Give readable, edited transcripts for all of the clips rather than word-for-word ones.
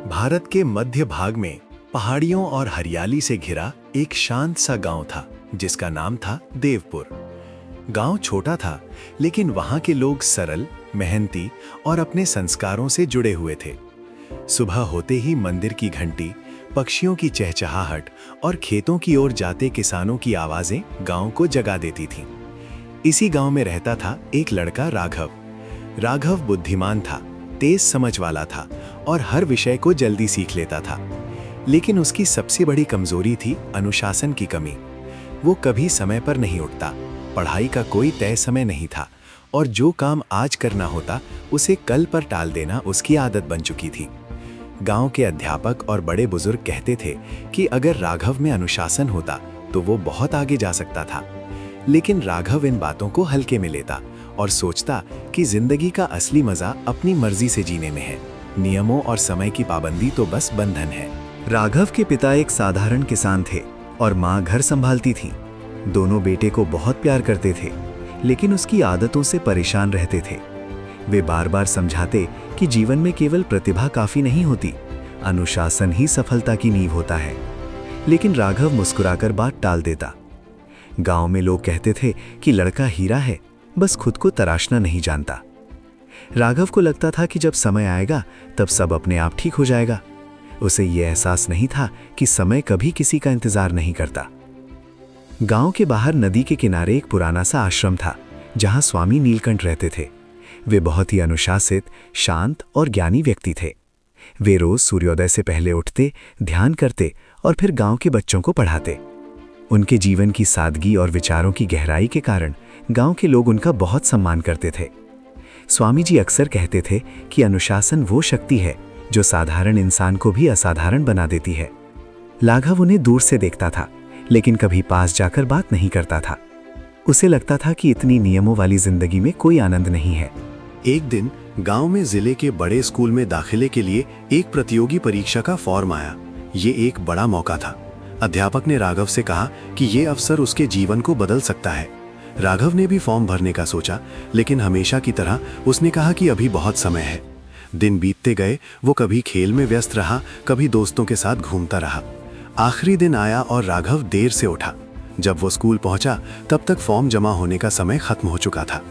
भारत के मध्य भाग में पहाड़ियों और हरियाली से घिरा एक शांत सा गांव था जिसका नाम था देवपुर। गांव छोटा था लेकिन वहां के लोग सरल, मेहनती और अपने संस्कारों से जुड़े हुए थे। सुबह होते ही मंदिर की घंटी, पक्षियों की चहचहाहट और खेतों की ओर जाते किसानों की आवाजें गांव को जगा देती थीं। इसी गांव में रहता था एक लड़का राघव। राघव बुद्धिमान था, तेज समझ वाला था और हर विषय को जल्दी सीख लेता था। लेकिन उसकी सबसे बड़ी कमजोरी थी अनुशासन की कमी। वो कभी समय पर नहीं उठता, पढ़ाई का कोई तय समय नहीं था और जो काम आज करना होता उसे कल पर टाल देना उसकी आदत बन चुकी थी। गांव के अध्यापक और बड़े बुजुर्ग कहते थे कि अगर राघव में अनुशासन होता तो वो बहुत आगे जा सकता था। लेकिन राघव इन बातों को हल्के में लेता और सोचता कि जिंदगी का असली मजा अपनी मर्जी से जीने में है। नियमों और समय की पाबंदी तो बस बंधन है। राघव के पिता एक साधारण किसान थे और माँ घर संभालती थी। दोनों बेटे को बहुत प्यार करते थे, लेकिन उसकी आदतों से परेशान रहते थे। वे बार बार समझाते कि जीवन में केवल प्रतिभा काफी नहीं होती, अनुशासन ही सफलता की नींव होता है। लेकिन राघव मुस्कुराकर बात टाल देता। गांव में लोग कहते थे कि लड़का हीरा है, बस खुद को तराशना नहीं जानता। राघव को लगता था कि जब समय आएगा तब सब अपने आप ठीक हो जाएगा। उसे यह एहसास नहीं था कि समय कभी किसी का इंतजार नहीं करता। गांव के बाहर नदी के किनारे एक पुराना सा आश्रम था जहां स्वामी नीलकंठ रहते थे। वे बहुत ही अनुशासित, शांत और ज्ञानी व्यक्ति थे। वे रोज सूर्योदय से पहले उठते, ध्यान करते और फिर गांव के बच्चों को पढ़ाते। उनके जीवन की सादगी और विचारों की गहराई के कारण गांव के लोग उनका बहुत सम्मान करते थे। स्वामी जी अक्सर कहते थे कि अनुशासन वो शक्ति है जो साधारण इंसान को भी असाधारण बना देती है। राघव उन्हें दूर से देखता था, लेकिन कभी पास जाकर बात नहीं करता था। उसे लगता था कि इतनी नियमों वाली जिंदगी में कोई आनंद नहीं है। एक दिन गांव में जिले के बड़े स्कूल में दाखिले के लिए एक प्रतियोगी परीक्षा का फॉर्म आया। ये एक बड़ा मौका था। अध्यापक ने राघव से कहा कि ये अवसर उसके जीवन को बदल सकता है। राघव ने भी फॉर्म भरने का सोचा, लेकिन हमेशा की तरह उसने कहा कि अभी बहुत समय है। दिन बीतते गए, वो कभी खेल में व्यस्त रहा, कभी दोस्तों के साथ घूमता रहा। आखिरी दिन आया और राघव देर से उठा। जब वो स्कूल पहुंचा तब तक फॉर्म जमा होने का समय खत्म हो चुका था।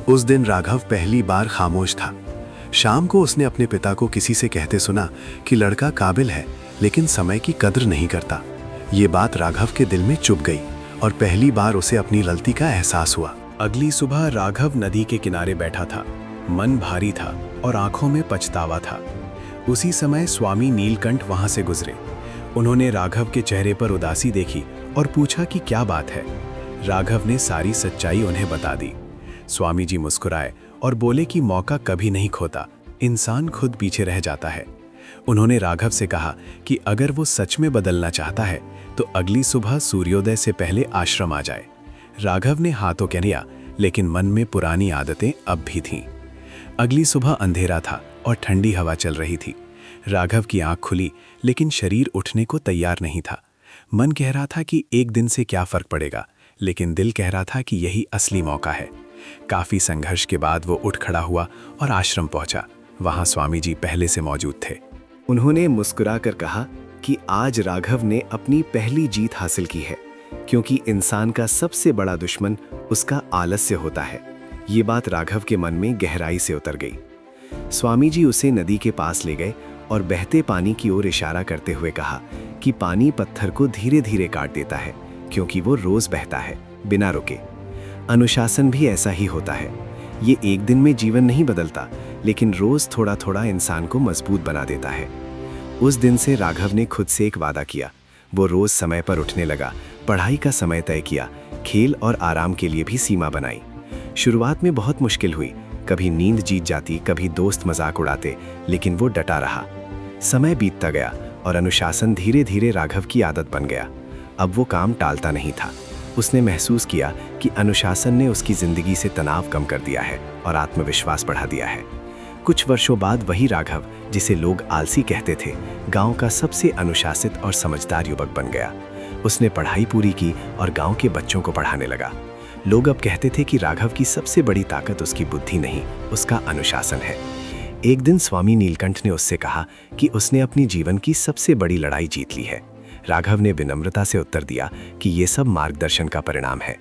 उस दिन राघव पहली बार खामोश था। शाम को उसने अपने पिता को किसी से कहते सुना कि लड़का काबिल है लेकिन समय की कद्र नहीं करता। ये बात राघव के दिल में चुभ गई और पहली बार उसे अपनी गलती का एहसास हुआ। अगली सुबह राघव नदी के किनारे बैठा था। मन भारी था और आंखों में पछतावा था। उसी समय स्वामी नीलकंठ वहां से गुजरे। उन्होंने राघव के चेहरे पर उदासी देखी और पूछा कि क्या बात है। राघव ने सारी सच्चाई उन्हें बता दी। स्वामी जी मुस्कुराए और बोले कि मौका कभी नहीं खोता, इंसान खुद पीछे रह जाता है। उन्होंने राघव से कहा कि अगर वो सच में बदलना चाहता है तो अगली सुबह सूर्योदय से पहले आश्रम आ जाए। राघव ने हाथों कह दिया, लेकिन मन में पुरानी आदतें अब भी थीं। अगली सुबह अंधेरा था और ठंडी हवा चल रही थी। राघव की आंख खुली, लेकिन शरीर उठने को तैयार नहीं था। मन कह रहा था कि एक दिन से क्या फर्क पड़ेगा, लेकिन दिल कह रहा था कि यही असली मौका है। काफी संघर्ष के बाद वो उठ खड़ा हुआ और आश्रम पहुंचा। वहां स्वामी जी पहले से मौजूद थे। उन्होंने मुस्कुराकर कहा कि आज राघव ने अपनी पहली जीत हासिल की है, क्योंकि इंसान का सबसे बड़ा दुश्मन उसका आलस्य होता है। ये बात राघव के मन में गहराई से उतर गई। स्वामी जी उसे नदी के पास ले गए और बहते पानी की ओर इशारा करते हुए कहा कि पानी पत्थर को धीरे धीरे काट देता है, क्योंकि वो रोज बहता है बिना रुके। अनुशासन भी ऐसा ही होता है। ये एक दिन में जीवन नहीं बदलता, लेकिन रोज थोड़ा थोड़ा इंसान को मजबूत बना देता है। उस दिन से राघव ने खुद से एक वादा किया। वो रोज समय पर उठने लगा, पढ़ाई का समय तय किया, खेल और आराम के लिए भी सीमा बनाई। शुरुआत में बहुत मुश्किल हुई, कभी नींद जीत जाती, कभी दोस्त मजाक उड़ाते, लेकिन वो डटा रहा। समय बीतता गया और अनुशासन धीरे धीरे राघव की आदत बन गया। अब वो काम टालता नहीं था। उसने महसूस किया कि अनुशासन ने उसकी जिंदगी से तनाव कम कर दिया है और आत्मविश्वास बढ़ा दिया है। कुछ वर्षों बाद वही राघव, जिसे लोग आलसी कहते थे, गांव का सबसे अनुशासित और समझदार युवक बन गया। उसने पढ़ाई पूरी की और गांव के बच्चों को पढ़ाने लगा। लोग अब कहते थे कि राघव की सबसे बड़ी ताकत उसकी बुद्धि नहीं, उसका अनुशासन है। एक दिन स्वामी नीलकंठ ने उससे कहा कि उसने अपनी जीवन की सबसे बड़ी लड़ाई जीत ली है। राघव ने विनम्रता से उत्तर दिया कि ये सब मार्गदर्शन का परिणाम है।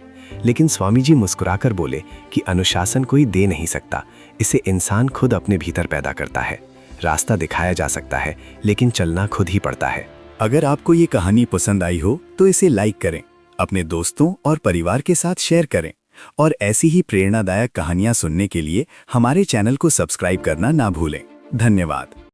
लेकिन स्वामी जी मुस्कुराकर बोले कि अनुशासन कोई दे नहीं सकता, इसे इंसान खुद अपने भीतर पैदा करता है। रास्ता दिखाया जा सकता है, लेकिन चलना खुद ही पड़ता है। अगर आपको ये कहानी पसंद आई हो तो इसे लाइक करें, अपने दोस्तों और परिवार के साथ शेयर करें और ऐसी ही प्रेरणादायक कहानियां सुनने के लिए हमारे चैनल को सब्सक्राइब करना ना भूलें। धन्यवाद।